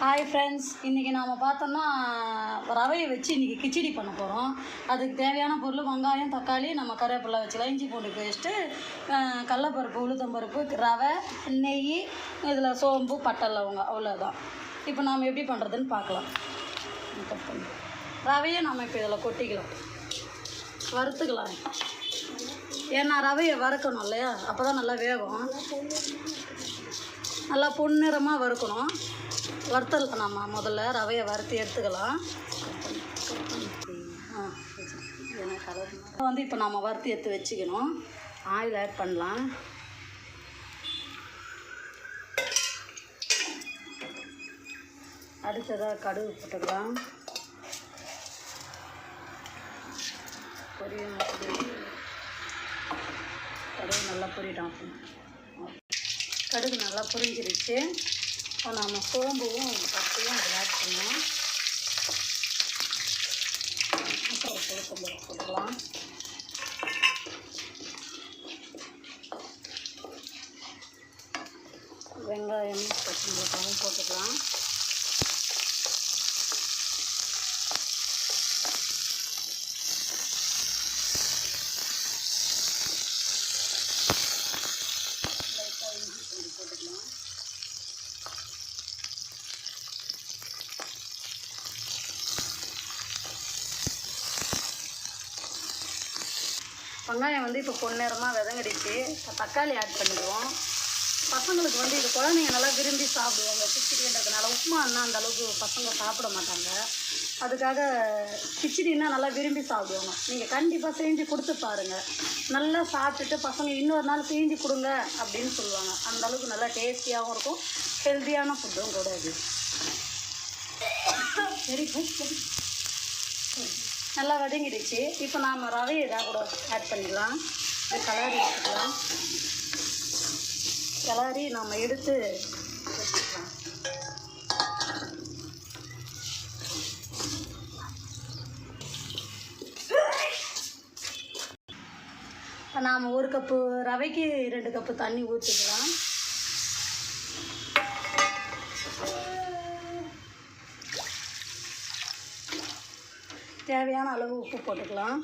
Hi friends, இன்றைக்கி நாம் பார்த்தோம்னா ரவையை வச்சு இன்றைக்கி கிச்சடி பண்ண போகிறோம். அதுக்கு தேவையான பொருள் வெங்காயம், தக்காளி, நம்ம கருவேப்பிலை வச்சுக்கலாம், இஞ்சி பூண்டு பேஸ்ட்டு, கடலப்பருப்பு, உளுத்தம்பருப்பு, ரவை, நெய், இதில் சோம்பு, பட்டை, லவங்கம், அவ்வளோதான். இப்போ நாம் எப்படி பண்ணுறதுன்னு பார்க்கலாம். ரவையை நம்ம இப்போ இதில் கொட்டிக்கலாம், வறுத்துக்கலாம். ஏன்னா ரவையை வறுக்கணும் இல்லையா, அப்போ தான் நல்லா வேகும். நல்லா பொன்னிறமாக வறுக்கணும். வறுத்தலாம். நம்ம முதல்ல ரவையை வறுத்து எடுத்துக்கலாம். வந்து இப்போ நம்ம வறுத்து எடுத்து வச்சுக்கணும். ஆயில் ஆட் பண்ணலாம். அடுத்ததாக கடுகு போட்டுக்கலாம். கடுகு நல்லா பொரியட்டும். கடுகு நல்லா பொரிஞ்சிருச்சு. இப்போ நம்ம சோம்பும் பட்டையும் அதில் ஆட் பண்ணோம். போட்டுக்கலாம். வெங்காயம், பச்சை மிளகாயும் போட்டுக்கலாம். போட்டுக்கலாம். வெங்காயம் வந்து இப்போ பொன்னிறமாக விதங்கடிச்சு தக்காளி ஆட் பண்ணிடுவோம். பசங்களுக்கு வந்து இது குழந்தைங்க நல்லா விரும்பி சாப்பிடுவாங்க. கிச்சடின்றதுனால உப்புமான்னா அந்த அளவுக்கு பசங்க சாப்பிட மாட்டாங்க. அதுக்காக கிச்சடின்னா நல்லா விரும்பி சாப்பிடுவாங்க. நீங்கள் கண்டிப்பாக செஞ்சு கொடுத்து பாருங்கள். நல்லா சாப்பிட்டுட்டு பசங்க இன்னொரு நாள் செஞ்சு கொடுங்க அப்படின்னு சொல்லுவாங்க. அந்த அளவுக்கு நல்லா டேஸ்டியாகவும் இருக்கும், ஹெல்த்தியான ஃபுட்டும் கூட அது. சரி, நல்லா வதங்கிடுச்சு. இப்போ நாம் ரவையை இதாக கூட ஆட் பண்ணிக்கலாம். இது கிளறி வச்சுக்கலாம். கிளறி நம்ம எடுத்து வச்சுக்கலாம். இப்போ நாம் 1 கப்பு ரவைக்கு 2 கப்பு தண்ணி ஊற்றிக்கலாம். தேவையான அளவு உப்பு போட்டுக்கலாம்.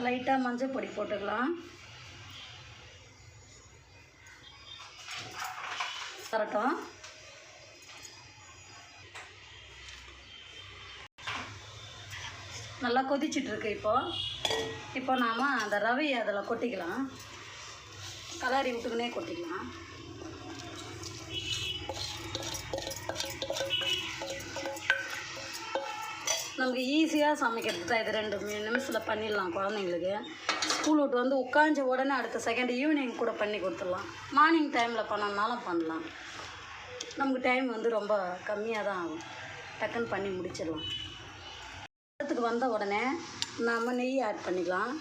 லைட்டாக மஞ்சள் பொடி போட்டுக்கலாம். வரட்டும். நல்லா கொதிச்சிட்ருக்கு. இப்போ நாம் அந்த ரவையை அதில் கொட்டிக்கலாம். கலரி விட்டுக்குனே கொட்டிக்கலாம். நமக்கு ஈஸியாக சமைக்கிறது தான் இது. 2 நிமிஷத்தில் பண்ணிடலாம். குழந்தைங்களுக்கு ஸ்கூல் விட்டு வந்து உட்காஞ்ச உடனே அடுத்த செகண்ட் ஈவினிங் கூட பண்ணி கொடுத்துடலாம். மார்னிங் டைமில் பண்ணனாலும் பண்ணலாம். நமக்கு டைம் வந்து ரொம்ப கம்மியாக தான் ஆகும். டக்குன்னு பண்ணி முடிச்சிடலாம். இடத்துக்கு வந்த உடனே நம்ம நெய் ஆட் பண்ணிக்கலாம்.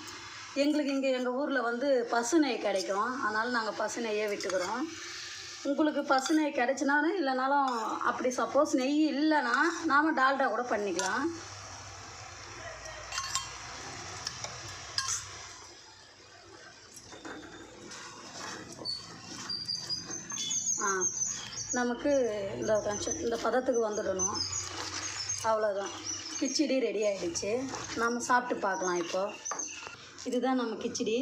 எங்களுக்கு இங்கே எங்கள் ஊரில் வந்து பசு நெய் கிடைக்கும். அதனால் நாங்கள் பசு நெய்யே விட்டுக்கிறோம். உங்களுக்கு பசு நெய் கிடைச்சினாலும் இல்லைனாலும், அப்படி சப்போஸ் நெய் இல்லைன்னா நாம் டால்டா கூட பண்ணிக்கலாம். நமக்கு இந்த பதத்துக்கு வந்துடணும். அவ்வளோதான், கிச்சடி ரெடி ஆகிடுச்சு. நம்ம சாப்பிட்டு பார்க்கலாம். இதுதான் நம்ம கிச்சடி.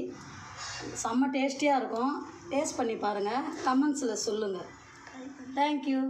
செம்ம டேஸ்டியாக இருக்கும். டேஸ்ட் பண்ணி பாருங்கள். கமெண்ட்ஸில் சொல்லுங்கள். தேங்க்யூ.